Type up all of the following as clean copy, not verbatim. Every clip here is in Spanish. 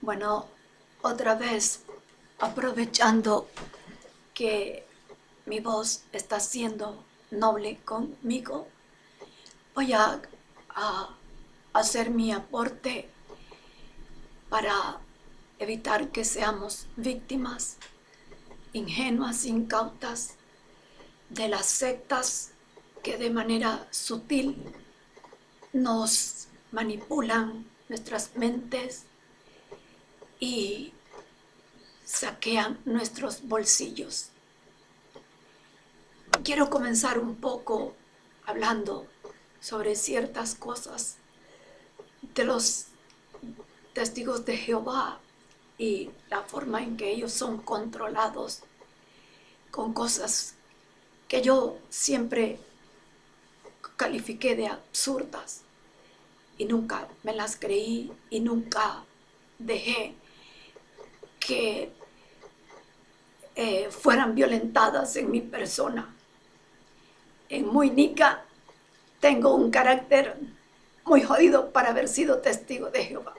Bueno, otra vez, aprovechando que mi voz está siendo noble conmigo, voy a hacer mi aporte para evitar que seamos víctimas ingenuas, incautas, de las sectas que de manera sutil nos manipulan nuestras mentes y saquean nuestros bolsillos. Quiero comenzar un poco hablando sobre ciertas cosas de los testigos de Jehová y la forma en que ellos son controlados con cosas que yo siempre califiqué de absurdas y nunca me las creí y nunca dejé que fueran violentadas en mi persona. En muy nica tengo un carácter muy jodido para haber sido testigo de Jehová.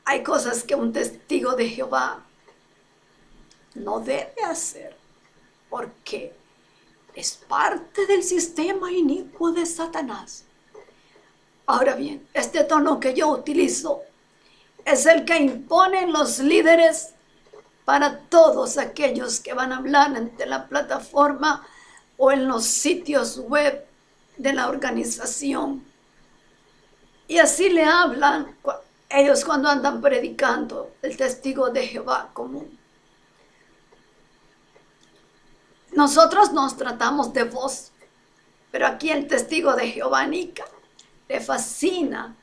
Hay cosas que un testigo de Jehová no debe hacer porque es parte del sistema inicuo de Satanás. Ahora bien, este tono que yo utilizo es el que imponen los líderes para todos aquellos que van a hablar ante la plataforma o en los sitios web de la organización. Y así le hablan ellos cuando andan predicando el testigo de Jehová común. Nosotros nos tratamos de vos, pero aquí el testigo de Jehová nica le fascina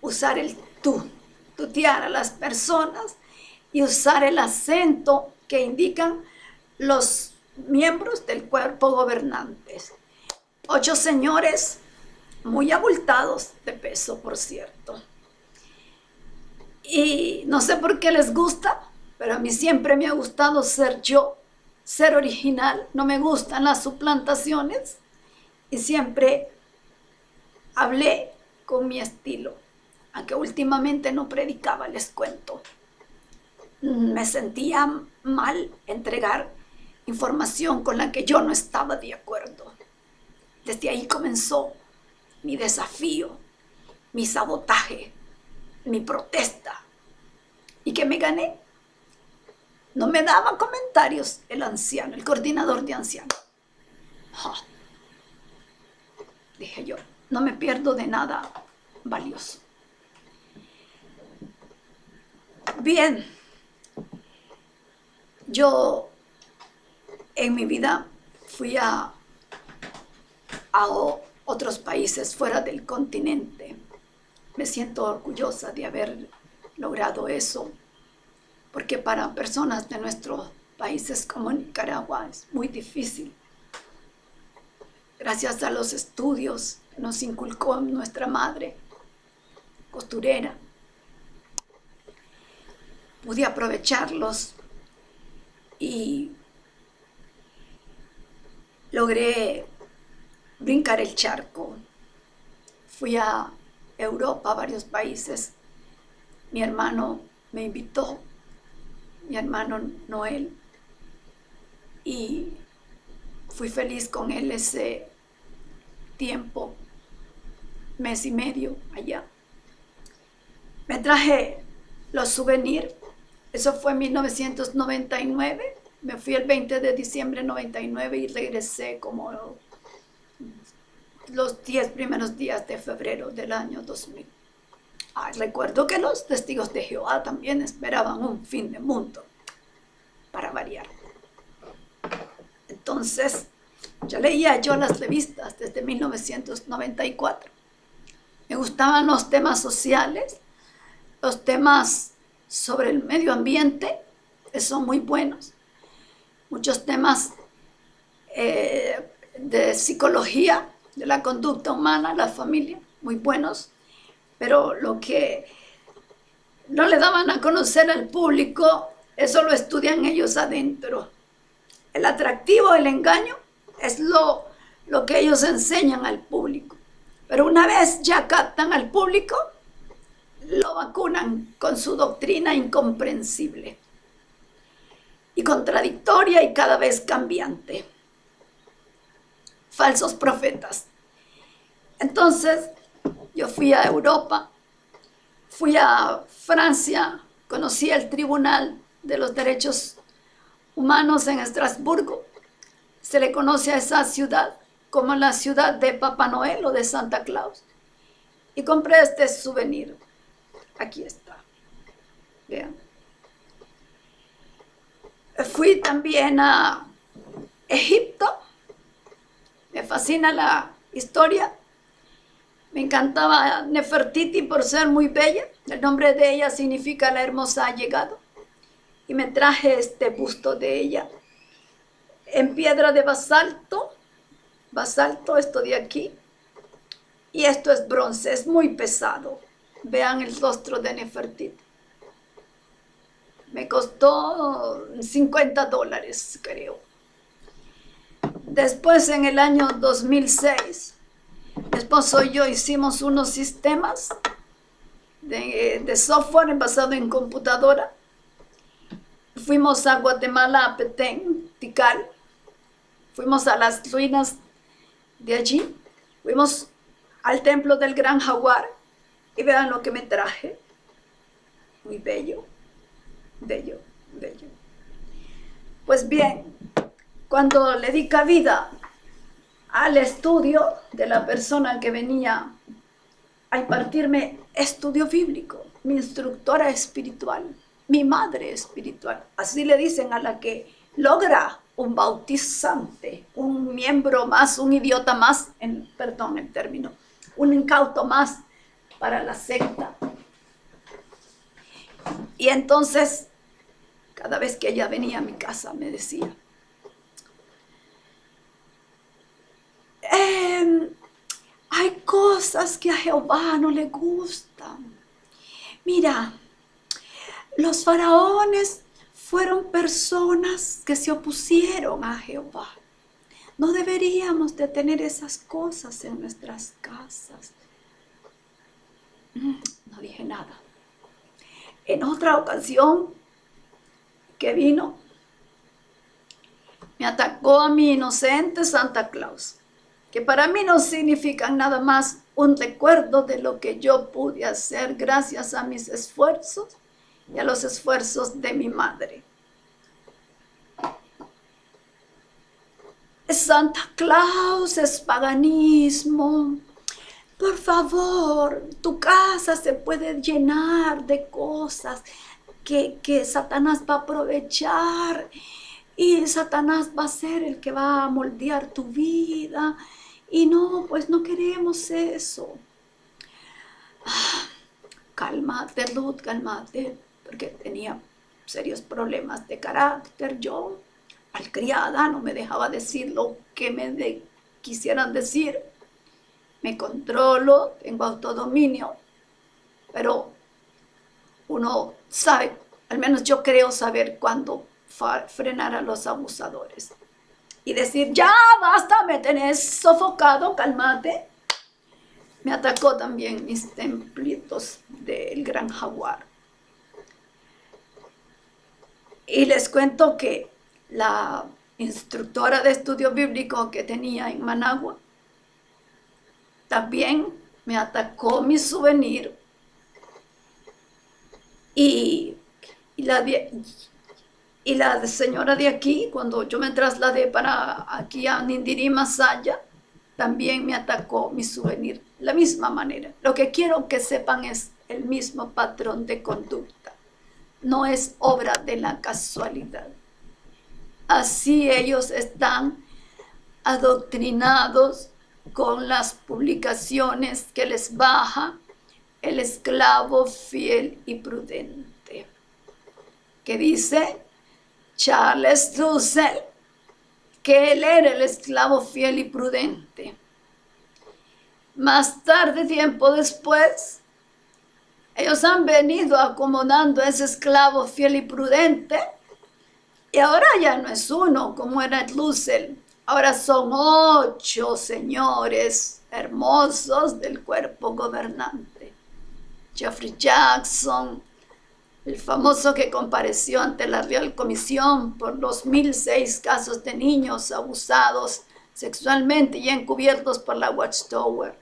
usar el tú, tutear a las personas y usar el acento que indican los miembros del cuerpo gobernantes. 8 señores muy abultados de peso, por cierto. Y no sé por qué les gusta, pero a mí siempre me ha gustado ser yo, ser original. No me gustan las suplantaciones y siempre hablé con mi estilo, aunque últimamente no predicaba, les cuento. Me sentía mal entregar información con la que yo no estaba de acuerdo. Desde ahí comenzó mi desafío, mi sabotaje, mi protesta. ¿Y qué me gané? No me daba comentarios el anciano, el coordinador de ancianos. Dije yo, no me pierdo de nada valioso. Bien, yo en mi vida fui a otros países fuera del continente. Me siento orgullosa de haber logrado eso, porque para personas de nuestros países como Nicaragua es muy difícil. Gracias a los estudios que nos inculcó nuestra madre costurera, pude aprovecharlos y logré brincar el charco. Fui a Europa, a varios países. Mi hermano me invitó, mi hermano Noel, y fui feliz con él ese tiempo, mes y medio allá. Me traje los souvenirs, eso fue en 1999, me fui el 20 de diciembre de 99 y regresé como los 10 primeros días de febrero del año 2000. Recuerdo que los testigos de Jehová también esperaban un fin de mundo, para variar. Entonces, ya leía yo las revistas desde 1994. Me gustaban los temas sociales, los temas sobre el medio ambiente, que son muy buenos. Muchos temas de psicología, de la conducta humana, la familia, muy buenos. Pero lo que no le daban a conocer al público, eso lo estudian ellos adentro. El atractivo, el engaño, es lo que ellos enseñan al público. Pero una vez ya captan al público, lo vacunan con su doctrina incomprensible y contradictoria y cada vez cambiante. Falsos profetas. Entonces, yo fui a Europa, fui a Francia, conocí el Tribunal de los Derechos Humanos en Estrasburgo. Se le conoce a esa ciudad como la ciudad de Papá Noel o de Santa Claus. Y compré este souvenir. Aquí está. Vean. Fui también a Egipto. Me fascina la historia. Me encantaba Nefertiti por ser muy bella. El nombre de ella significa la hermosa ha llegado. Y me traje este busto de ella en piedra de basalto. Basalto, esto de aquí. Y esto es bronce, es muy pesado. Vean el rostro de Nefertiti. Me costó $50, creo. Después, en el año 2006, mi esposo y yo hicimos unos sistemas de software basado en computadora. Fuimos a Guatemala, a Petén, Tikal. Fuimos a las ruinas de allí. Fuimos al templo del Gran Jaguar. Y vean lo que me traje. Muy bello, bello, bello. Pues bien, cuando le di cabida al estudio de la persona que venía a impartirme estudio bíblico, mi instructora espiritual, mi madre espiritual, así le dicen a la que logra un bautizante, un miembro más, un idiota más, perdón el término, un incauto más para la secta. Y entonces, cada vez que ella venía a mi casa, me decía, hay cosas que a Jehová no le gustan. Mira, los faraones fueron personas que se opusieron a Jehová. No deberíamos de tener esas cosas en nuestras casas. No dije nada. En otra ocasión que vino, me atacó a mi inocente Santa Claus, que para mí no significan nada más un recuerdo de lo que yo pude hacer gracias a mis esfuerzos y a los esfuerzos de mi madre. Santa Claus es paganismo. Por favor, tu casa se puede llenar de cosas que Satanás va a aprovechar y Satanás va a ser el que va a moldear tu vida. Y no, pues no queremos eso. Cálmate, Ruth, cálmate, porque tenía serios problemas de carácter. Yo, malcriada, no me dejaba decir lo que me quisieran decir. Me controlo, tengo autodominio, pero uno sabe, al menos yo creo saber cuándo frenar a los abusadores. Y decir, ya basta, me tenés sofocado, cálmate. Me atacó también mis templitos del Gran Jaguar. Y les cuento que la instructora de estudio bíblico que tenía en Managua también me atacó mi souvenir. Y la señora de aquí, cuando yo me trasladé para aquí a Nindiri Masaya, también me atacó mi souvenir, la misma manera. Lo que quiero que sepan es el mismo patrón de conducta. No es obra de la casualidad. Así ellos están adoctrinados con las publicaciones que les baja el esclavo fiel y prudente, que dice Charles Russell que él era el esclavo fiel y prudente. Más tarde, tiempo después, ellos han venido acomodando a ese esclavo fiel y prudente, y ahora ya no es uno como era Russell, ahora son 8 señores hermosos del cuerpo gobernante. Jeffrey Jackson, el famoso que compareció ante la Real Comisión por los 1006 casos de niños abusados sexualmente y encubiertos por la Watchtower.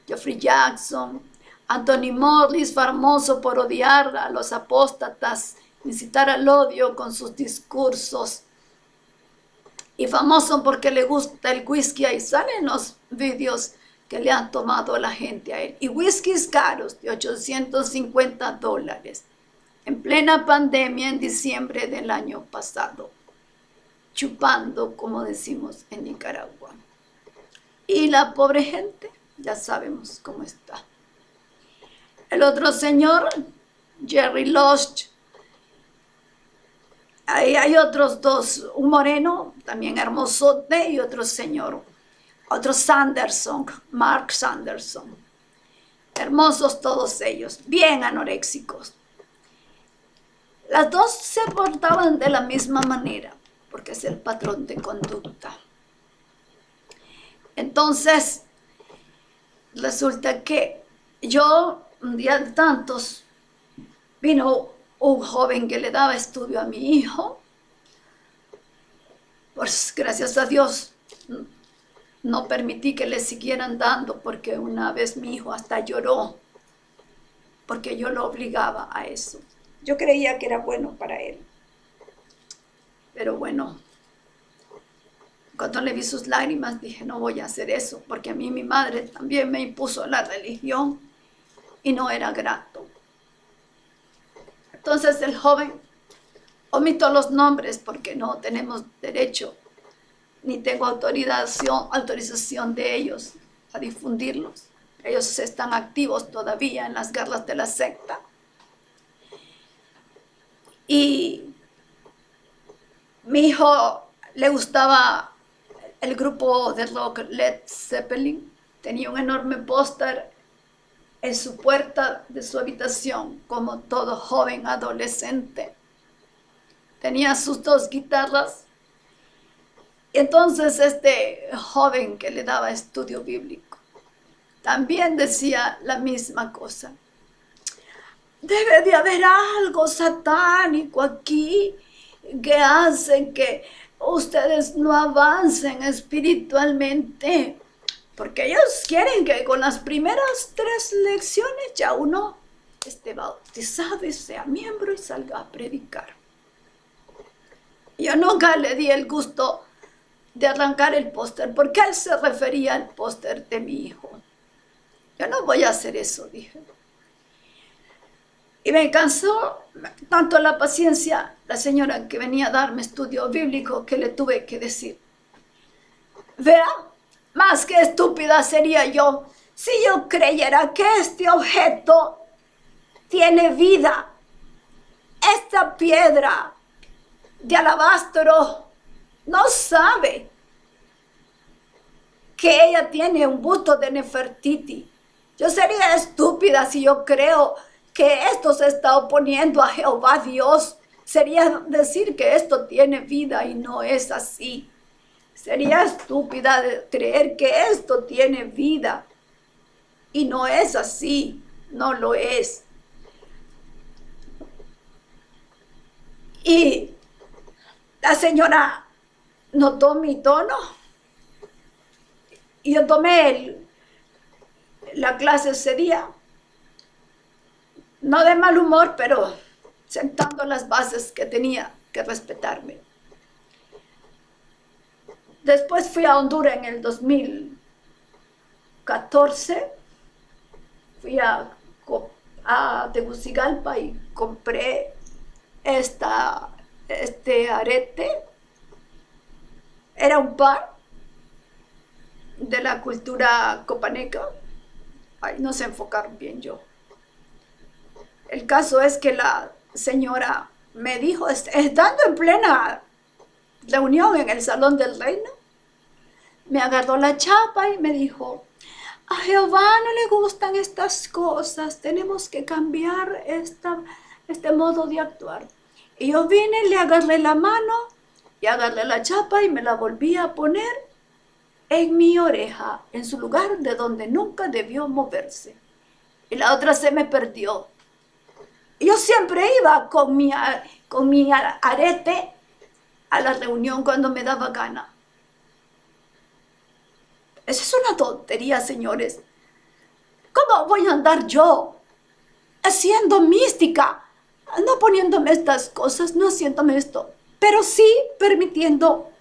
Jeffrey Jackson, Anthony Morris, famoso por odiar a los apóstatas, incitar al odio con sus discursos, y famoso porque le gusta el whisky. Ahí salen los vídeos que le han tomado a la gente a él. Y whiskies caros de $850 en plena pandemia en diciembre del año pasado, chupando, como decimos en Nicaragua. Y la pobre gente, ya sabemos cómo está. El otro señor, Jerry Lost. Ahí hay otros dos, un moreno, también hermosote, y otro señor, otro Sanderson, Mark Sanderson. Hermosos todos ellos, bien anoréxicos. Las dos se portaban de la misma manera, porque es el patrón de conducta. Entonces, resulta que un día de tantos, vino un joven que le daba estudio a mi hijo. Pues gracias a Dios no permití que le siguieran dando, porque una vez mi hijo hasta lloró porque yo lo obligaba a eso. Yo creía que era bueno para él, pero bueno, cuando le vi sus lágrimas dije, no voy a hacer eso, porque a mí mi madre también me impuso la religión y no era grato. Entonces el joven, omito los nombres porque no tenemos derecho, ni tengo autorización de ellos a difundirlos. Ellos están activos todavía en las guerras de la secta. Y mi hijo le gustaba el grupo de rock Led Zeppelin. Tenía un enorme póster en su puerta de su habitación, como todo joven adolescente. Tenía sus dos guitarras. Entonces este joven que le daba estudio bíblico también decía la misma cosa. Debe de haber algo satánico aquí que hace que ustedes no avancen espiritualmente, porque ellos quieren que con las primeras 3 lecciones ya uno esté bautizado y sea miembro y salga a predicar. Yo nunca le di el gusto de arrancar el póster, porque él se refería al póster de mi hijo. Yo no voy a hacer eso, dije. Y me cansó tanto la paciencia la señora que venía a darme estudio bíblico, que le tuve que decir, vea, más que estúpida sería yo si yo creyera que este objeto tiene vida. Esta piedra de alabastro no sabe que ella tiene un busto de Nefertiti. Yo sería estúpida si yo creo que esto se está oponiendo a Jehová Dios. Sería decir que esto tiene vida y no es así. Sería estúpida de creer que esto tiene vida y no es así. No lo es. Y la señora notó mi tono y yo tomé la clase ese día, no de mal humor, pero sentando las bases que tenía que respetarme. Después fui a Honduras en el 2014, fui a Tegucigalpa y compré este arete. Era un par de la cultura copaneca. Ay, no sé enfocar bien yo. El caso es que la señora me dijo, estando en plena reunión en el Salón del Reino, me agarró la chapa y me dijo, a Jehová no le gustan estas cosas, tenemos que cambiar este modo de actuar. Y yo vine, le agarré la mano y agarré la chapa y me la volví a poner en mi oreja, en su lugar de donde nunca debió moverse. y la otra se me perdió. Yo siempre iba con mi arete a la reunión cuando me daba gana. Esa es una tontería, señores. ¿Cómo voy a andar yo haciendo mística? No poniéndome estas cosas, no haciéndome esto, pero sí permitiendo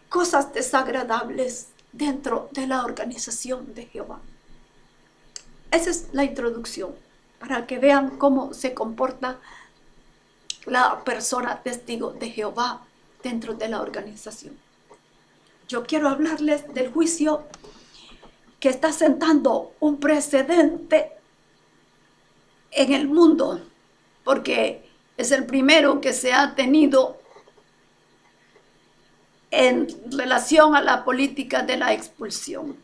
cosas desagradables dentro de la organización de Jehová. Esa es la introducción, para que vean cómo se comporta la persona testigo de Jehová dentro de la organización. Yo quiero hablarles del juicio que está sentando un precedente en el mundo, porque es el primero que se ha tenido en relación a la política de la expulsión.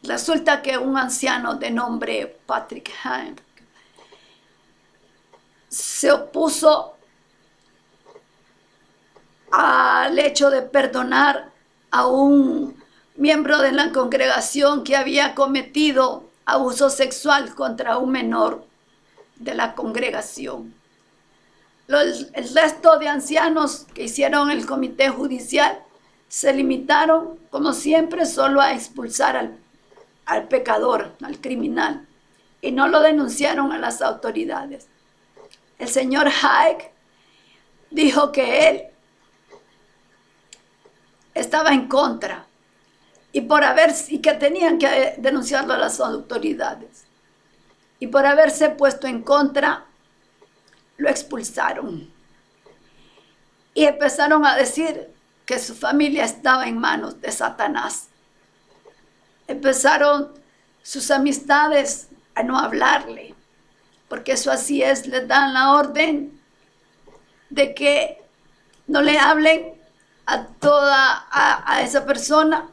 Resulta que un anciano de nombre Patrick Hank se opuso al hecho de perdonar a un miembro de la congregación que había cometido abuso sexual contra un menor de la congregación. El resto de ancianos que hicieron el comité judicial se limitaron, como siempre, solo a expulsar al pecador, al criminal, y no lo denunciaron a las autoridades. El señor Haig dijo que él estaba en contra y que tenían que denunciarlo a las autoridades. Y por haberse puesto en contra, lo expulsaron. Y empezaron a decir que su familia estaba en manos de Satanás. Empezaron sus amistades a no hablarle, porque eso así es, les dan la orden de que no le hablen a esa persona,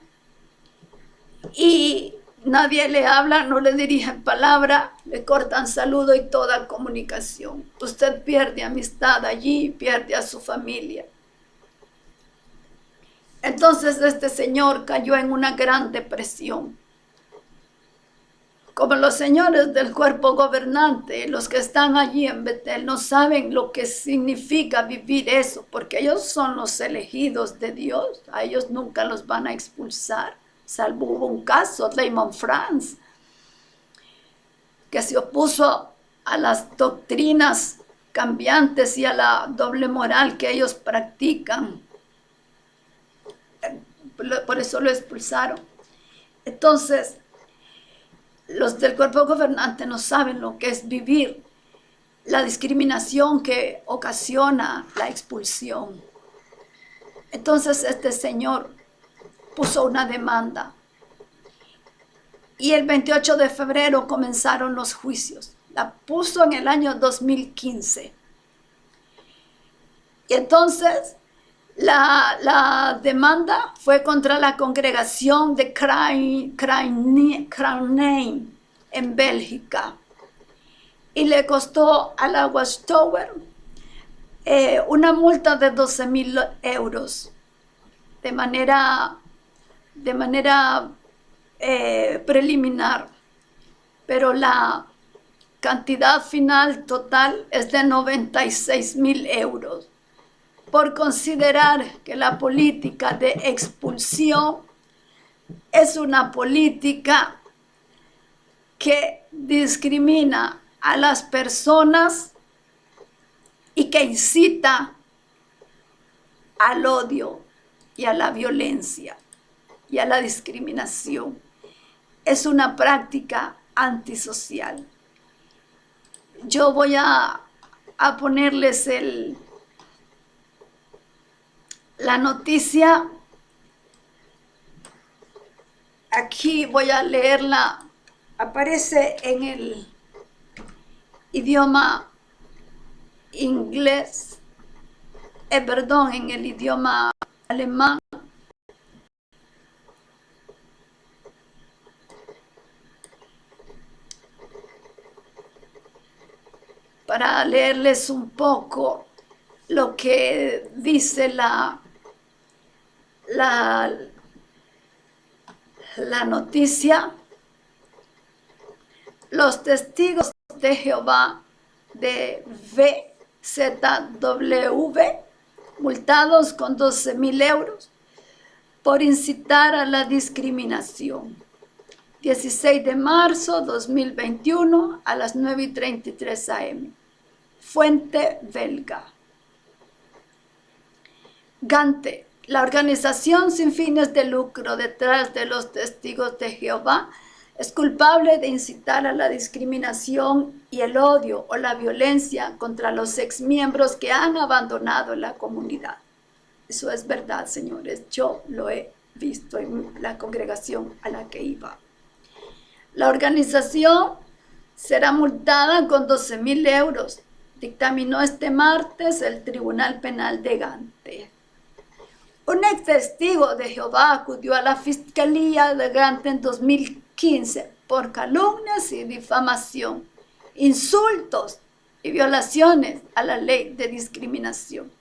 y nadie le habla, no le dirigen palabra, le cortan saludo y toda comunicación. Usted pierde amistad allí, pierde a su familia. Entonces este señor cayó en una gran depresión. Como los señores del cuerpo gobernante, los que están allí en Betel, no saben lo que significa vivir eso, porque ellos son los elegidos de Dios. A ellos nunca los van a expulsar, salvo hubo un caso, Raymond Franz, que se opuso a las doctrinas cambiantes y a la doble moral que ellos practican. Por eso lo expulsaron. Entonces, los del cuerpo gobernante no saben lo que es vivir la discriminación que ocasiona la expulsión. Entonces este señor puso una demanda y el 28 de febrero comenzaron los juicios. La puso en el año 2015. Y entonces la demanda fue contra la congregación de Kruiningen en Bélgica, y le costó a la Watchtower una multa de 12,000 euros de manera preliminar, pero la cantidad final total es de 96,000 euros. Por considerar que la política de expulsión es una política que discrimina a las personas y que incita al odio y a la violencia y a la discriminación. Es una práctica antisocial. Yo voy a ponerles la noticia. Aquí voy a leerla. Aparece en el idioma inglés, en el idioma alemán. Para leerles un poco lo que dice la noticia. Los testigos de Jehová de VZW, multados con 12,000 euros por incitar a la discriminación. 16 de marzo 2021 a las 9:33 am. Fuente belga. Gante, la organización sin fines de lucro detrás de los testigos de Jehová, es culpable de incitar a la discriminación y el odio o la violencia contra los exmiembros que han abandonado la comunidad. Eso es verdad, señores. Yo lo he visto en la congregación a la que iba. La organización será multada con 12,000 euros, dictaminó este martes el Tribunal Penal de Gante. Un ex testigo de Jehová acudió a la Fiscalía de Gante en 2015 por calumnias y difamación, insultos y violaciones a la ley de discriminación.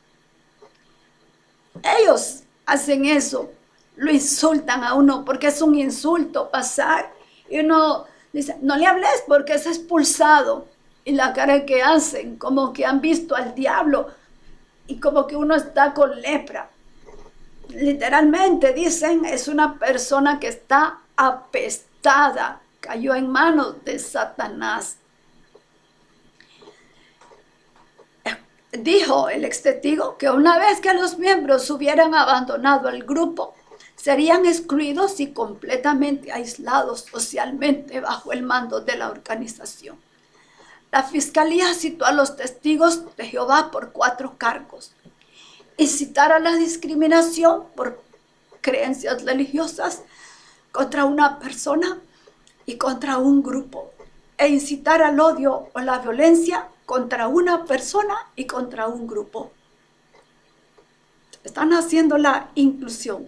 Ellos hacen eso, lo insultan a uno porque es un insulto pasar y uno dice, no le hables porque es expulsado. Y la cara que hacen, como que han visto al diablo y como que uno está con lepra. Literalmente dicen, es una persona que está apestada, cayó en manos de Satanás. Dijo el ex testigo que una vez que los miembros hubieran abandonado el grupo, serían excluidos y completamente aislados socialmente bajo el mando de la organización. La fiscalía citó a los testigos de Jehová por 4 cargos. Incitar a la discriminación por creencias religiosas contra una persona y contra un grupo, e incitar al odio o la violencia contra una persona y contra un grupo. Están haciendo la inclusión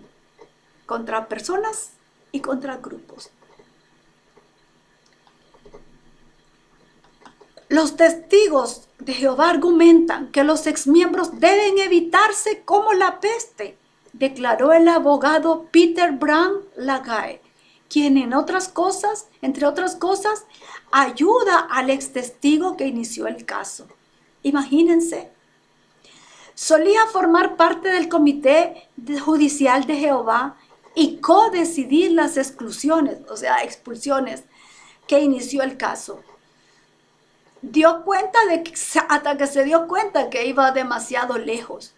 contra personas y contra grupos. Los testigos de Jehová argumentan que los exmiembros deben evitarse como la peste, declaró el abogado Peter Brand Lagae, quien entre otras cosas, ayuda al ex testigo que inició el caso. Imagínense. Solía formar parte del Comité Judicial de Jehová y co-decidir las exclusiones, o sea, expulsiones, que inició el caso. Hasta que se dio cuenta que iba demasiado lejos.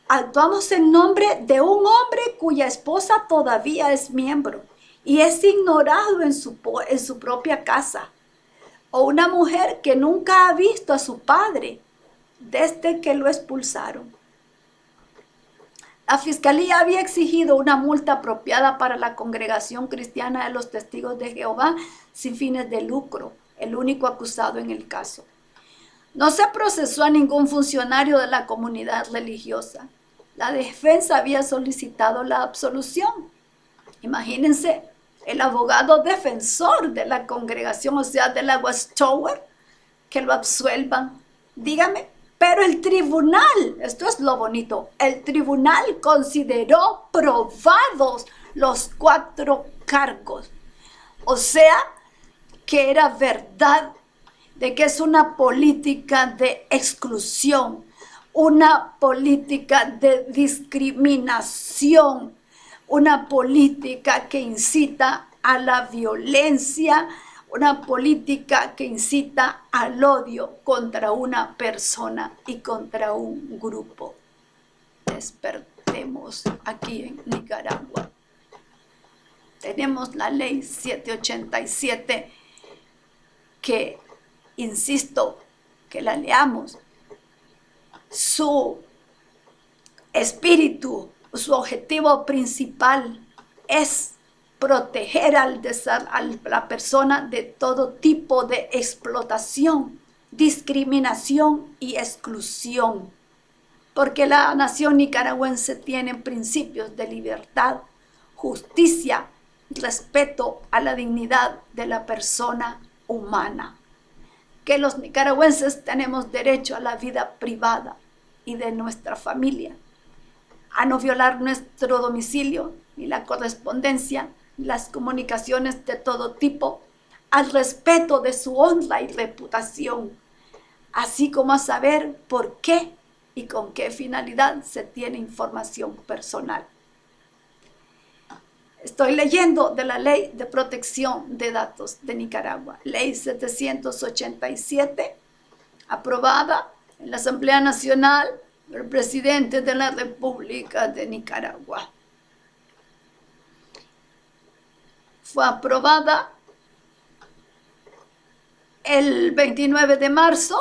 Actuamos en nombre de un hombre cuya esposa todavía es miembro y es ignorado en su propia casa, o una mujer que nunca ha visto a su padre desde que lo expulsaron. La fiscalía había exigido una multa apropiada para la Congregación Cristiana de los Testigos de Jehová sin fines de lucro, el único acusado en el caso. No se procesó a ningún funcionario de la comunidad religiosa. La defensa había solicitado la absolución. Imagínense, el abogado defensor de la congregación, o sea, de la Watchtower, que lo absuelvan. Dígame, pero el tribunal, esto es lo bonito, el tribunal consideró probados los 4 cargos. O sea, que era verdad de que es una política de exclusión, una política de discriminación, una política que incita a la violencia, una política que incita al odio contra una persona y contra un grupo. Despertemos aquí en Nicaragua. Tenemos la ley 787 que, insisto, que la leamos. Su espíritu, su objetivo principal es proteger a la persona de todo tipo de explotación, discriminación y exclusión. Porque la nación nicaragüense tiene principios de libertad, justicia, respeto a la dignidad de la persona humana. Que los nicaragüenses tenemos derecho a la vida privada y de nuestra familia, a no violar nuestro domicilio, ni la correspondencia, ni las comunicaciones de todo tipo, al respeto de su honra y reputación, así como a saber por qué y con qué finalidad se tiene información personal. Estoy leyendo de la Ley de Protección de Datos de Nicaragua, Ley 787, aprobada en la Asamblea Nacional por el presidente de la República de Nicaragua. Fue aprobada el 29 de marzo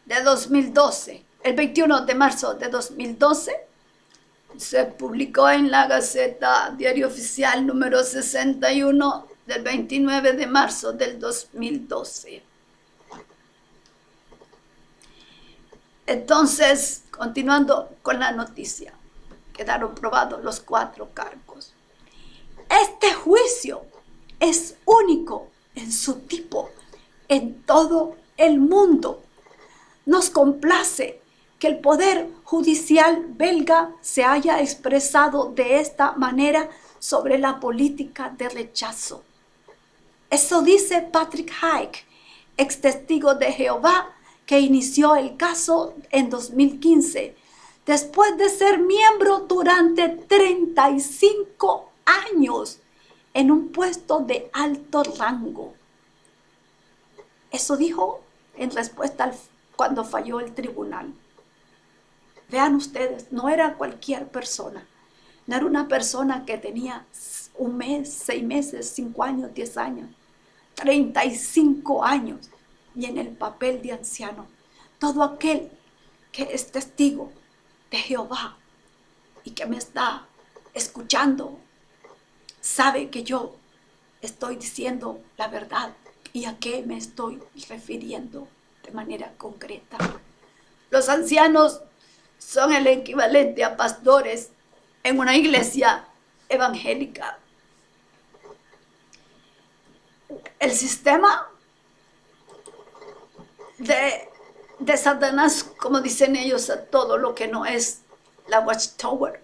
de 2012. El 21 de marzo de 2012 se publicó en la Gaceta Diario Oficial número 61 del 29 de marzo del 2012. Entonces, continuando con la noticia, quedaron probados los 4 cargos. Este juicio es único en su tipo en todo el mundo. Nos complace que el Poder Judicial belga se haya expresado de esta manera sobre la política de rechazo. Eso dice Patrick Haik, ex testigo de Jehová, que inició el caso en 2015, después de ser miembro durante 35 años en un puesto de alto rango. Eso dijo en respuesta cuando falló el tribunal. Vean ustedes, no era cualquier persona. No era una persona que tenía 1 mes, 6 meses, 5 años, 10 años, 35 años y en el papel de anciano. Todo aquel que es testigo de Jehová y que me está escuchando sabe que yo estoy diciendo la verdad y a qué me estoy refiriendo de manera concreta. Los ancianos son el equivalente a pastores en una iglesia evangélica. El sistema de Satanás, como dicen ellos, a todo lo que no es la Watchtower,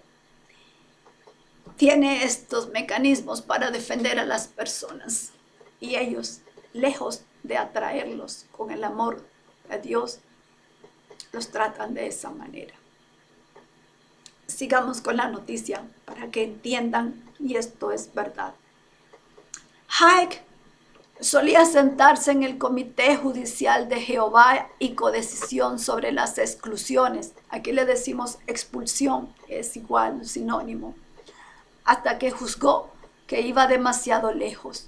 tiene estos mecanismos para defender a las personas y ellos, lejos de atraerlos con el amor a Dios, los tratan de esa manera. Sigamos con la noticia para que entiendan, y esto es verdad. Haik solía sentarse en el Comité Judicial de Jehová y codecisión sobre las exclusiones. Aquí le decimos expulsión, es igual, sinónimo. Hasta que juzgó que iba demasiado lejos.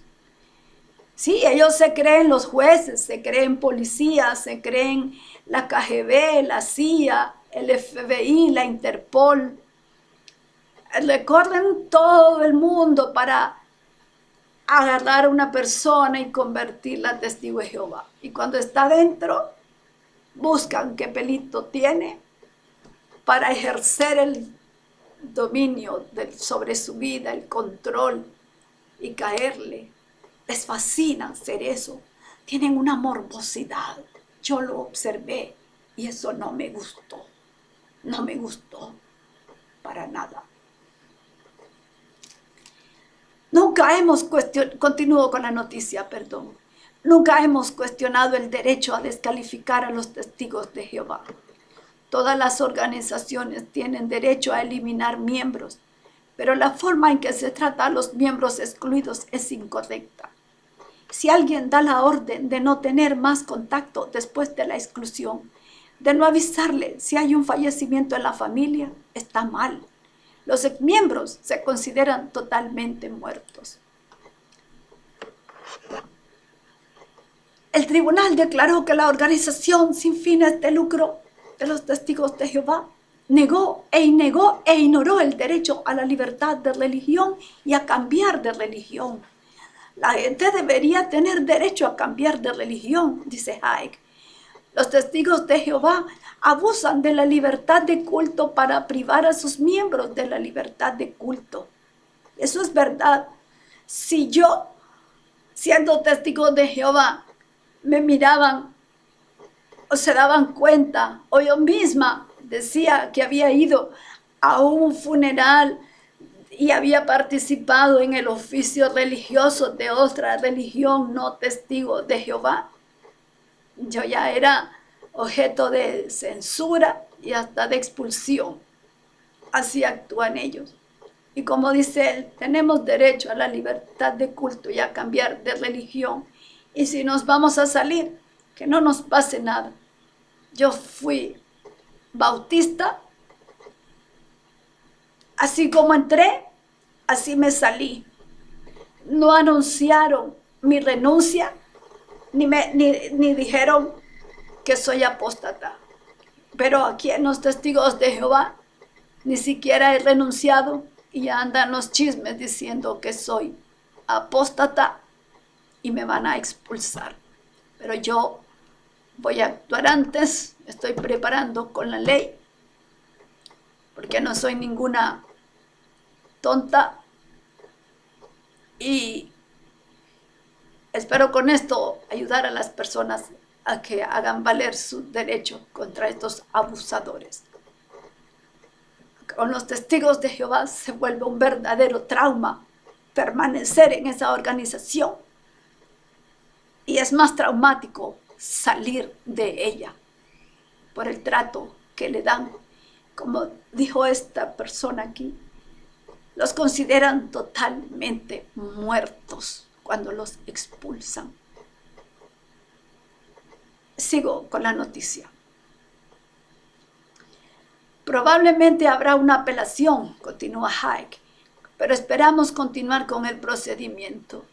Sí, ellos se creen los jueces, se creen policías, se creen la KGB, la CIA, el FBI, la Interpol. Recorren todo el mundo para agarrar a una persona y convertirla en testigo de Jehová. Y cuando está dentro, buscan qué pelito tiene para ejercer el dominio sobre su vida, el control y caerle. Les fascina hacer eso. Tienen una morbosidad. Yo lo observé y eso no me gustó. No me gustó para nada. Nunca hemos continúo con la noticia, perdón. Nunca hemos cuestionado el derecho a descalificar a los testigos de Jehová. Todas las organizaciones tienen derecho a eliminar miembros, pero la forma en que se trata a los miembros excluidos es incorrecta. Si alguien da la orden de no tener más contacto después de la exclusión, de no avisarle si hay un fallecimiento en la familia, está mal. Los miembros se consideran totalmente muertos. El tribunal declaró que la organización sin fines de lucro de los testigos de Jehová negó e ignoró el derecho a la libertad de religión y a cambiar de religión. La gente debería tener derecho a cambiar de religión, dice Haik. Los testigos de Jehová abusan de la libertad de culto para privar a sus miembros de la libertad de culto. Eso es verdad. Si yo, siendo testigo de Jehová, me miraban o se daban cuenta, o yo misma decía que había ido a un funeral y había participado en el oficio religioso de otra religión no testigo de Jehová, yo ya era objeto de censura y hasta de expulsión. Así actúan ellos. Y como dice él, tenemos derecho a la libertad de culto y a cambiar de religión. Y si nos vamos a salir, que no nos pase nada. Yo fui bautista, así como entré, así me salí. No anunciaron mi renuncia, ni dijeron que soy apóstata. Pero aquí en los testigos de Jehová, ni siquiera he renunciado y ya andan los chismes diciendo que soy apóstata y me van a expulsar. Pero yo voy a actuar antes, me estoy preparando con la ley, porque no soy ninguna tonta y espero con esto ayudar a las personas a que hagan valer su derecho contra estos abusadores. Con los testigos de Jehová se vuelve un verdadero trauma permanecer en esa organización y es más traumático salir de ella por el trato que le dan. Como dijo esta persona aquí, los consideran totalmente muertos cuando los expulsan. Sigo con la noticia. Probablemente habrá una apelación, continúa Hayek, pero esperamos continuar con el procedimiento.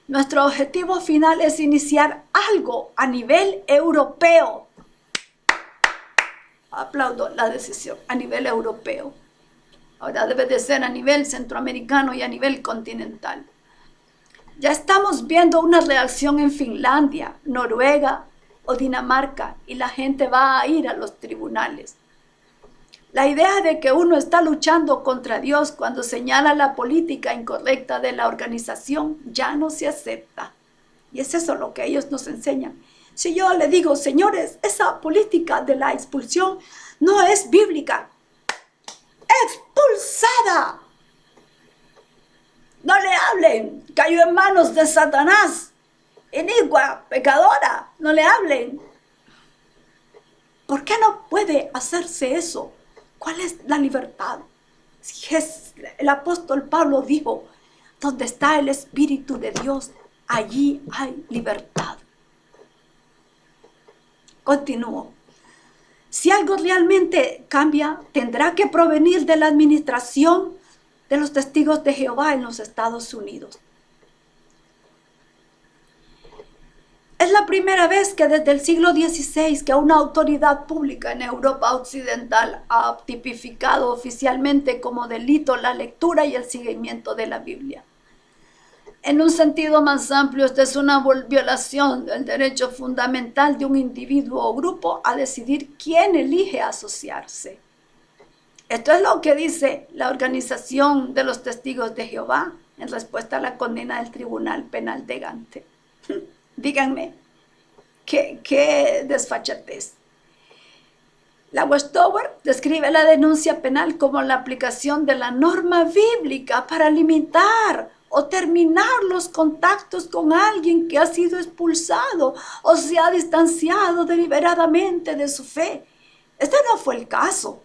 Nuestro objetivo final es iniciar algo a nivel europeo. Aplaudo la decisión, a nivel europeo. Ahora debe de ser a nivel centroamericano y a nivel continental. Ya estamos viendo una reacción en Finlandia, Noruega o Dinamarca y la gente va a ir a los tribunales. La idea de que uno está luchando contra Dios cuando señala la política incorrecta de la organización ya no se acepta. Y es eso lo que ellos nos enseñan. Si yo le digo, señores, esa política de la expulsión no es bíblica. ¡Expulsada! No le hablen, cayó en manos de Satanás, inicua, pecadora, no le hablen. ¿Por qué no puede hacerse eso? ¿Cuál es la libertad? Si el apóstol Pablo dijo, donde está el Espíritu de Dios, allí hay libertad. Continúo. Si algo realmente cambia, tendrá que provenir de la administración de los testigos de Jehová en los Estados Unidos. Es la primera vez que desde el siglo XVI que una autoridad pública en Europa Occidental ha tipificado oficialmente como delito la lectura y el seguimiento de la Biblia. En un sentido más amplio, esta es una violación del derecho fundamental de un individuo o grupo a decidir quién elige asociarse. Esto es lo que dice la Organización de los Testigos de Jehová en respuesta a la condena del Tribunal Penal de Gante. Díganme, ¿qué desfachatez? La Westover describe la denuncia penal como la aplicación de la norma bíblica para limitar o terminar los contactos con alguien que ha sido expulsado o se ha distanciado deliberadamente de su fe. Este no fue el caso.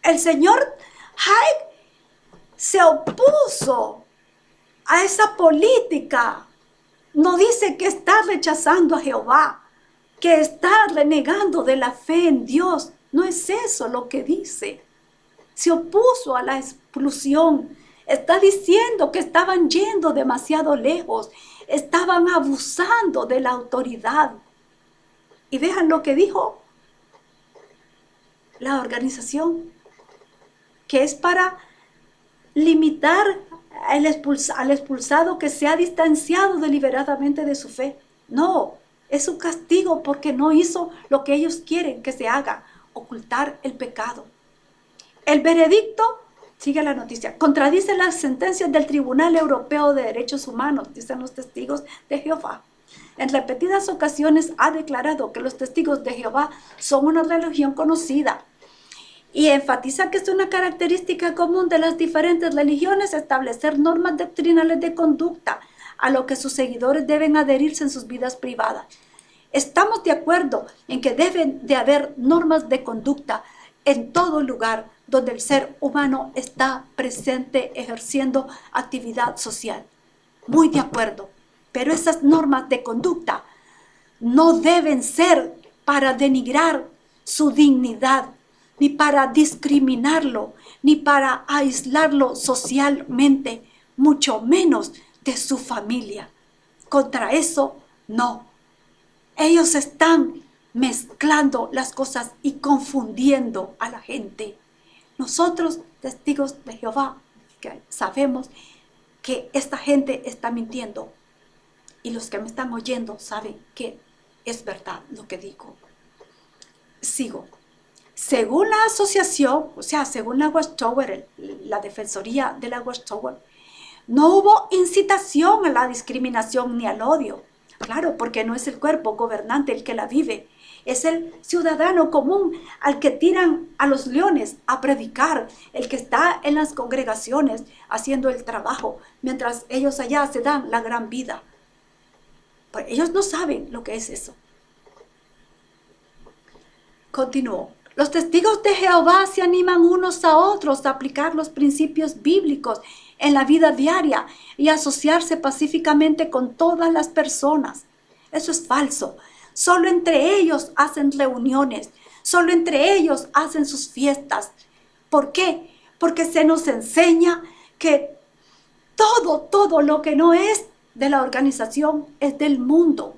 El señor Hayek se opuso a esa política. No dice que está rechazando a Jehová, que está renegando de la fe en Dios. No es eso lo que dice. Se opuso a la expulsión. Está diciendo que estaban yendo demasiado lejos. Estaban abusando de la autoridad. Y vean lo que dijo la organización, que es para limitar al expulsado que se ha distanciado deliberadamente de su fe. No, es un castigo porque no hizo lo que ellos quieren que se haga, ocultar el pecado. El veredicto, sigue la noticia, contradice las sentencias del Tribunal Europeo de Derechos Humanos, dicen los testigos de Jehová. En repetidas ocasiones ha declarado que los testigos de Jehová son una religión conocida Y enfatiza que es una característica común de las diferentes religiones establecer normas doctrinales de conducta a lo que sus seguidores deben adherirse en sus vidas privadas. Estamos de acuerdo en que deben de haber normas de conducta en todo lugar donde el ser humano está presente ejerciendo actividad social. Muy de acuerdo. Pero esas normas de conducta no deben ser para denigrar su dignidad, ni para discriminarlo, ni para aislarlo socialmente, mucho menos de su familia. Contra eso, no. Ellos están mezclando las cosas y confundiendo a la gente. Nosotros, testigos de Jehová, que sabemos que esta gente está mintiendo, y los que me están oyendo saben que es verdad lo que digo. Sigo. Según la asociación, o sea, según la Watchtower, la Defensoría de la Watchtower, no hubo incitación a la discriminación ni al odio. Claro, porque no es el cuerpo gobernante el que la vive, es el ciudadano común al que tiran a los leones a predicar, el que está en las congregaciones haciendo el trabajo, mientras ellos allá se dan la gran vida. Pues ellos no saben lo que es eso. Continúo. Los testigos de Jehová se animan unos a otros a aplicar los principios bíblicos en la vida diaria y asociarse pacíficamente con todas las personas. Eso es falso. Solo entre ellos hacen reuniones, solo entre ellos hacen sus fiestas. ¿Por qué? Porque se nos enseña que todo lo que no es de la organización es del mundo.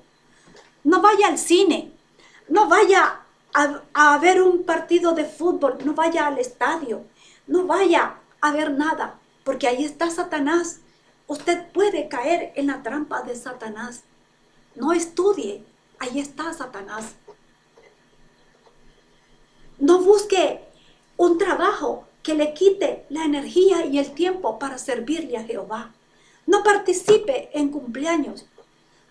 No vaya al cine, no vaya a ver un partido de fútbol, no vaya al estadio, no vaya a ver nada, porque ahí está Satanás. Usted puede caer en la trampa de Satanás. No estudie, ahí está Satanás. No busque un trabajo que le quite la energía y el tiempo para servirle a Jehová. No participe en cumpleaños.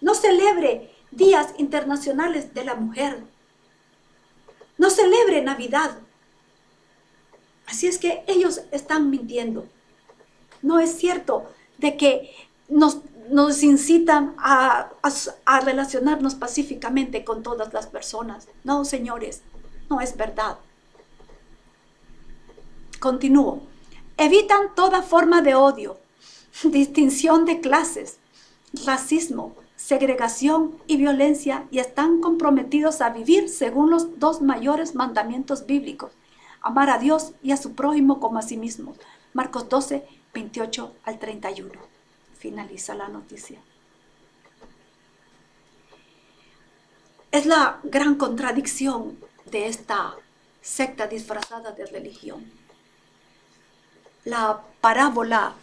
No celebre días internacionales de la mujer. No celebre Navidad. Así es que ellos están mintiendo. No es cierto de que nos incitan a relacionarnos pacíficamente con todas las personas. No, señores, no es verdad. Continúo. Evitan toda forma de odio, distinción de clases, racismo, segregación y violencia, y están comprometidos a vivir según los dos mayores mandamientos bíblicos: amar a Dios y a su prójimo como a sí mismo. Marcos 12, 28 al 31. Finaliza la noticia. Es la gran contradicción de esta secta disfrazada de religión. La parábola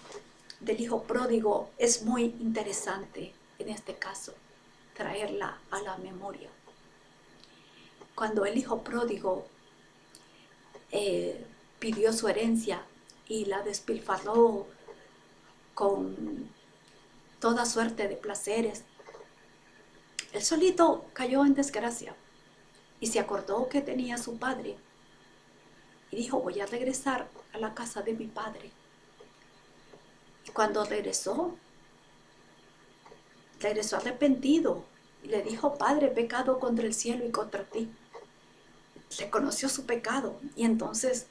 del hijo pródigo es muy interesante en este caso, traerla a la memoria. Cuando el hijo pródigo pidió su herencia y la despilfarró con toda suerte de placeres, él solito cayó en desgracia y se acordó que tenía a su padre y dijo: voy a regresar a la casa de mi padre. Y cuando regresó arrepentido y le dijo: Padre, he pecado contra el cielo y contra ti. Reconoció su pecado y entonces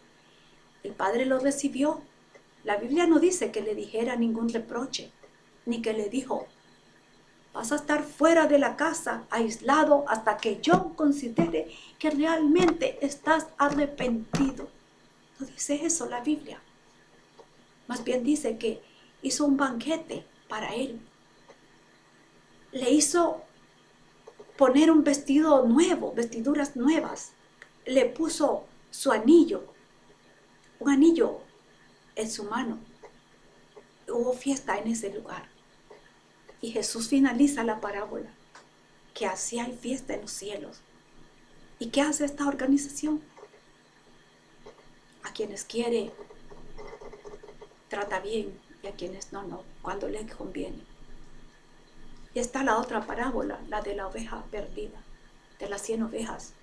el padre lo recibió. La Biblia no dice que le dijera ningún reproche, ni que le dijo: vas a estar fuera de la casa, aislado, hasta que yo considere que realmente estás arrepentido. No dice eso la Biblia. Más bien dice que hizo un banquete para él. Le hizo poner un vestido nuevo, vestiduras nuevas. Le puso su anillo, un anillo en su mano. Hubo fiesta en ese lugar. Y Jesús finaliza la parábola, que así hay fiesta en los cielos. ¿Y qué hace esta organización? A quienes quiere, trata bien, y a quienes no, cuando le conviene. Y está la otra parábola, la de la oveja perdida, de las 100 ovejas.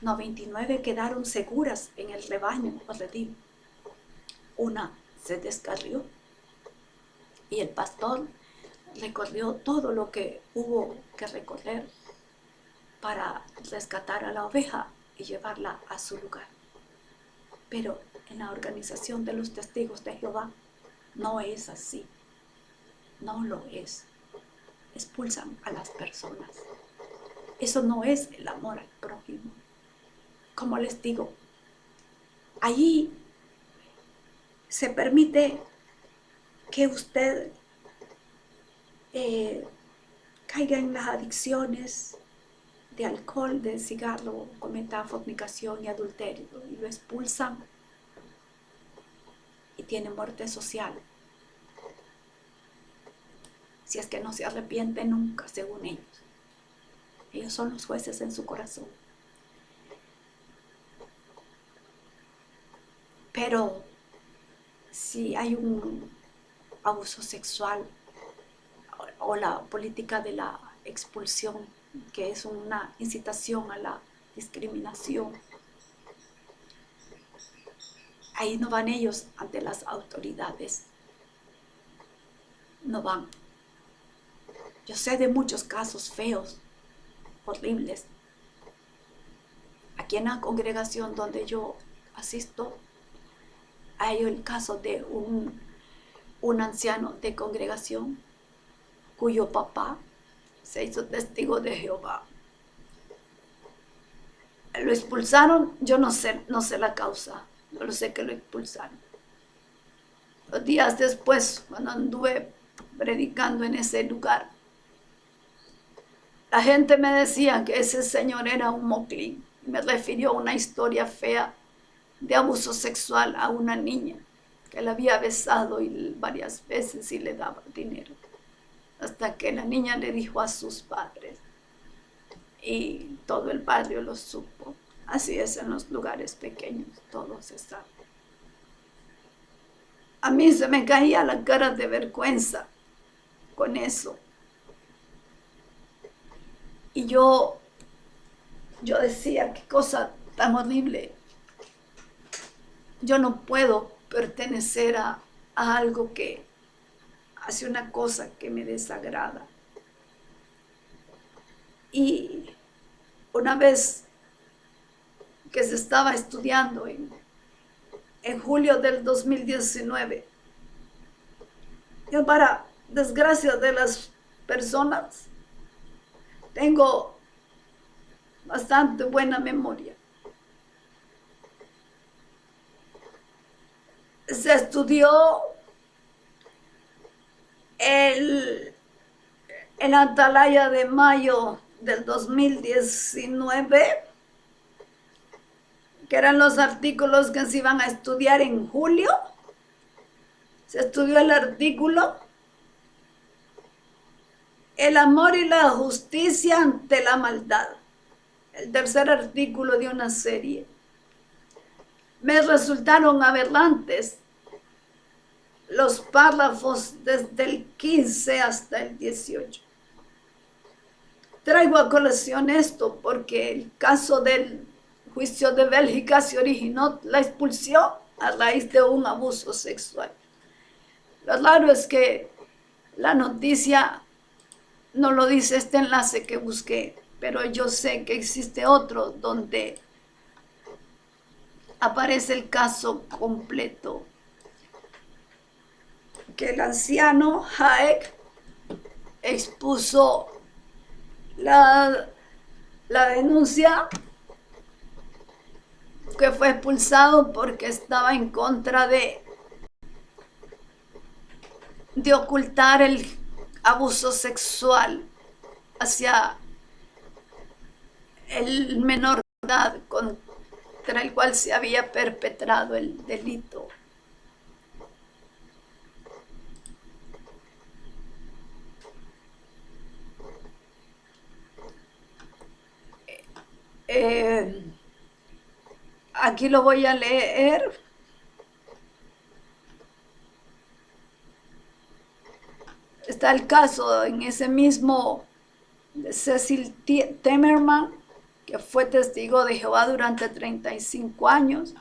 99 quedaron seguras en el rebaño o redil. Una se descarrió y el pastor recorrió todo lo que hubo que recorrer para rescatar a la oveja y llevarla a su lugar. Pero en la organización de los testigos de Jehová no es así, no lo es. Expulsan a las personas. Eso no es el amor al prójimo. Como les digo, allí se permite que usted caiga en las adicciones de alcohol, de cigarro, cometa fornicación y adulterio, y lo expulsan y tiene muerte social. Si es que no se arrepiente nunca, según ellos. Ellos son los jueces en su corazón. Pero si hay un abuso sexual o la política de la expulsión, que es una incitación a la discriminación, ahí no van ellos ante las autoridades. No van. Yo sé de muchos casos feos, horribles. Aquí en la congregación donde yo asisto, hay el caso de un anciano de congregación cuyo papá se hizo testigo de Jehová. Lo expulsaron, yo no sé la causa, pero sé que lo expulsaron. Los días después, cuando anduve predicando en ese lugar, la gente me decía que ese señor era un moclín. Me refirió a una historia fea de abuso sexual a una niña que la había besado varias veces y le daba dinero. Hasta que la niña le dijo a sus padres y todo el barrio lo supo. Así es en los lugares pequeños, todo se sabe. A mí se me caía la cara de vergüenza con eso. Y yo decía, qué cosa tan horrible. Yo no puedo pertenecer a algo que hace una cosa que me desagrada. Y una vez que se estaba estudiando en julio del 2019, yo, para desgracia de las personas, tengo bastante buena memoria. Se estudió en Atalaya de mayo del 2019, que eran los artículos que se iban a estudiar en julio. Se estudió el artículo El amor y la justicia ante la maldad, el tercer artículo de una serie. Me resultaron aberrantes los párrafos desde el 15 hasta el 18. Traigo a colación esto porque el caso del juicio de Bélgica se originó la expulsión a raíz de un abuso sexual. Lo raro es que la noticia no lo dice este enlace que busqué, pero yo sé que existe otro donde aparece el caso completo, que el anciano Hayek expuso la denuncia, que fue expulsado porque estaba en contra de ocultar el abuso sexual hacia el menor de edad contra el cual se había perpetrado el delito. Aquí lo voy a leer. Está el caso en ese mismo de Cecil Temerman, que fue testigo de Jehová durante 35 años.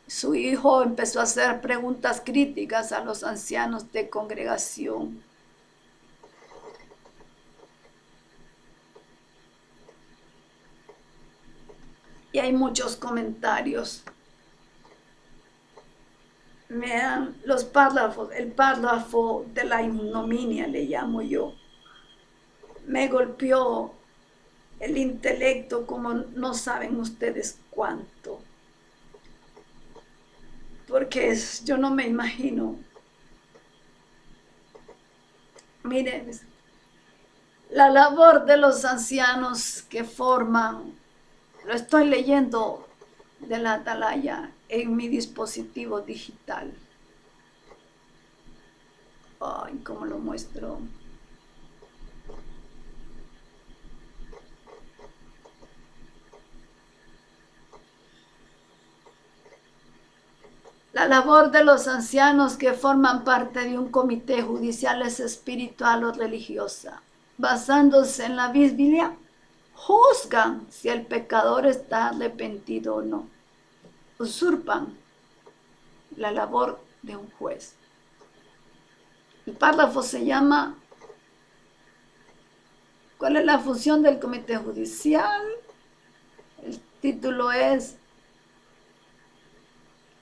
Su hijo empezó a hacer preguntas críticas a los ancianos de congregación. Y hay muchos comentarios. Vean los párrafos, el párrafo de la ignominia le llamo yo. Me golpeó el intelecto como no saben ustedes cuánto. Porque yo no me imagino. Miren, la labor de los ancianos que forman, lo estoy leyendo de la Atalaya en mi dispositivo digital. Ay, ¿cómo lo muestro? La labor de los ancianos que forman parte de un comité judicial es espiritual o religiosa. Basándose en la Biblia, juzgan si el pecador está arrepentido o no. Usurpan la labor de un juez. El párrafo se llama ¿cuál es la función del comité judicial? El título es,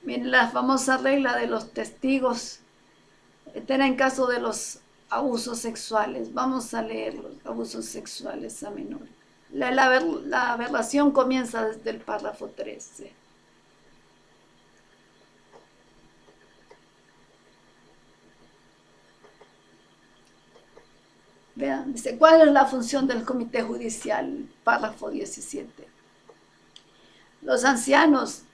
miren, la famosa regla de los testigos, en caso de los abusos sexuales. Vamos a leer los abusos sexuales a menores. La aberración comienza desde el párrafo 13. Vean, dice, ¿cuál es la función del comité judicial? Párrafo 17. Los ancianos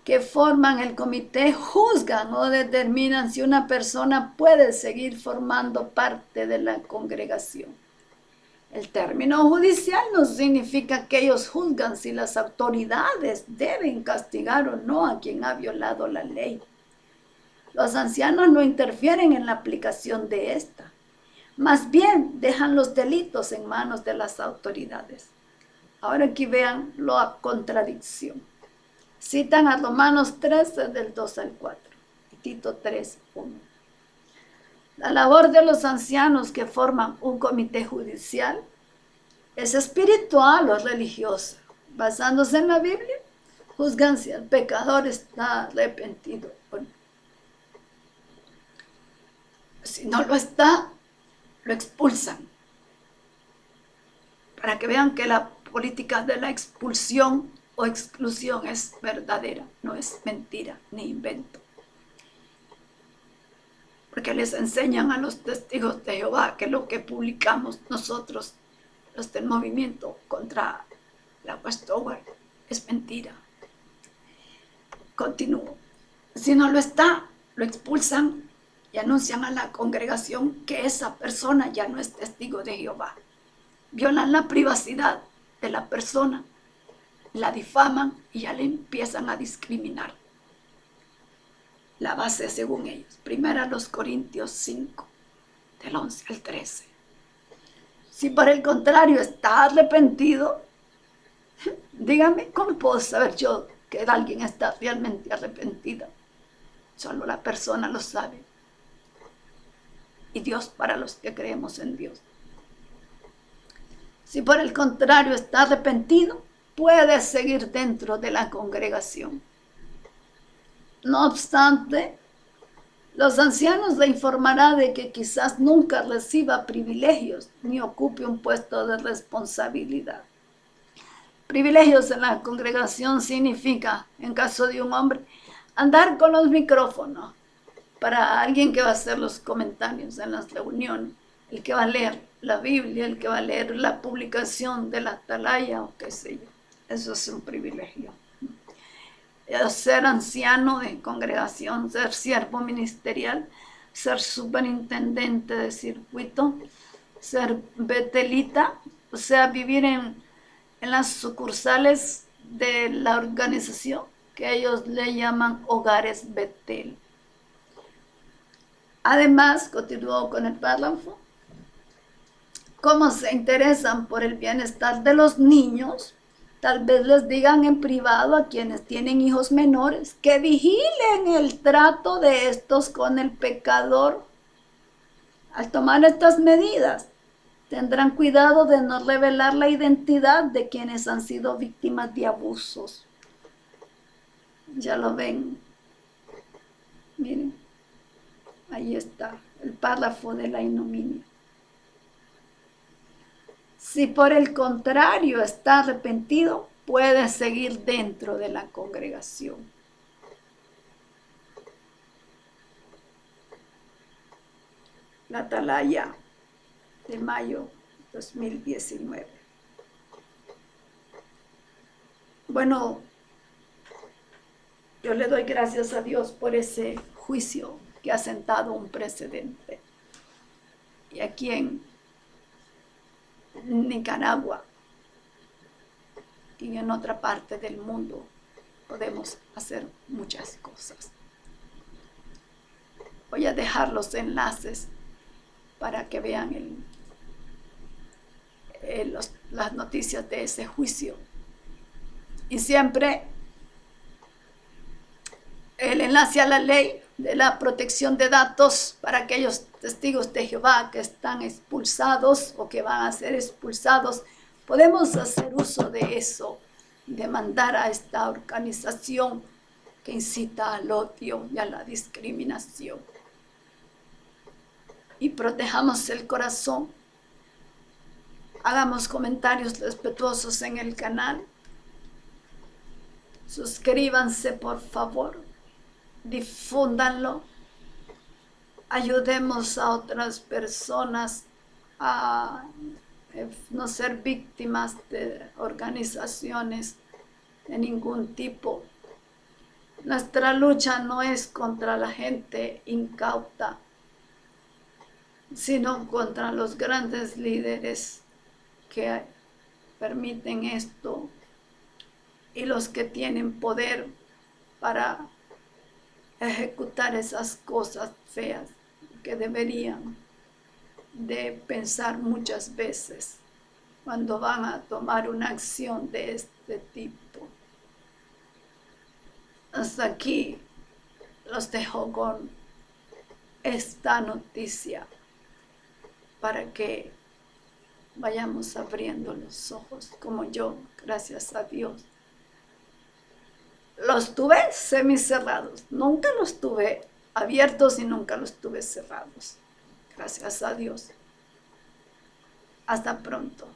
que forman el comité juzgan o determinan si una persona puede seguir formando parte de la congregación. El término judicial no significa que ellos juzgan si las autoridades deben castigar o no a quien ha violado la ley. Los ancianos no interfieren en la aplicación de esta. Más bien dejan los delitos en manos de las autoridades. Ahora aquí vean la contradicción. Citan a Romanos 13 del 2 al 4 y Tito 3, 1. La labor de los ancianos que forman un comité judicial es espiritual o religiosa. Basándose en la Biblia, juzgan si el pecador está arrepentido o no. Si no lo está, lo expulsan. Para que vean que la política de la expulsión o exclusión es verdadera, no es mentira ni invento. Porque les enseñan a los testigos de Jehová que lo que publicamos nosotros, los del movimiento contra la Watchtower, es mentira. Continúo. Si no lo está, lo expulsan y anuncian a la congregación que esa persona ya no es testigo de Jehová. Violan la privacidad de la persona, la difaman y ya le empiezan a discriminar. La base según ellos, 1 Corintios 5, del 11 al 13. Si por el contrario está arrepentido, dígame, ¿cómo puedo saber yo que alguien está realmente arrepentida? Solo la persona lo sabe. Y Dios para los que creemos en Dios. Si por el contrario está arrepentido, puede seguir dentro de la congregación. No obstante, los ancianos le informarán de que quizás nunca reciba privilegios ni ocupe un puesto de responsabilidad. Privilegios en la congregación significa, en caso de un hombre, andar con los micrófonos para alguien que va a hacer los comentarios en las reuniones, el que va a leer la Biblia, el que va a leer la publicación de la Atalaya o qué sé yo. Eso es un privilegio. Ser anciano de congregación, ser siervo ministerial, ser superintendente de circuito, ser betelita, o sea, vivir en las sucursales de la organización que ellos le llaman hogares Betel. Además, continuó con el párrafo, cómo se interesan por el bienestar de los niños, Tal vez les digan en privado a quienes tienen hijos menores que vigilen el trato de estos con el pecador. Al tomar estas medidas, tendrán cuidado de no revelar la identidad de quienes han sido víctimas de abusos. Ya lo ven. Miren, ahí está el párrafo de la ignominia. Si por el contrario está arrepentido, puede seguir dentro de la congregación. La Atalaya de mayo 2019. Bueno, yo le doy gracias a Dios por ese juicio que ha sentado un precedente. Y aquí en Nicaragua y en otra parte del mundo podemos hacer muchas cosas. Voy a dejar los enlaces para que vean las noticias de ese juicio. Y siempre el enlace a la ley de la protección de datos para aquellos testigos de Jehová que están expulsados o que van a ser expulsados. Podemos hacer uso de eso, de mandar a esta organización que incita al odio y a la discriminación. Y protejamos el corazón. Hagamos comentarios respetuosos en el canal. Suscríbanse, por favor. Difúndanlo. Ayudemos a otras personas a no ser víctimas de organizaciones de ningún tipo. Nuestra lucha no es contra la gente incauta, sino contra los grandes líderes que permiten esto y los que tienen poder para ejecutar esas cosas feas que deberían de pensar muchas veces cuando van a tomar una acción de este tipo. Hasta aquí los dejo con esta noticia para que vayamos abriendo los ojos como yo, gracias a Dios. Los tuve semicerrados, nunca los tuve abiertos y nunca los tuve cerrados. Gracias a Dios. Hasta pronto.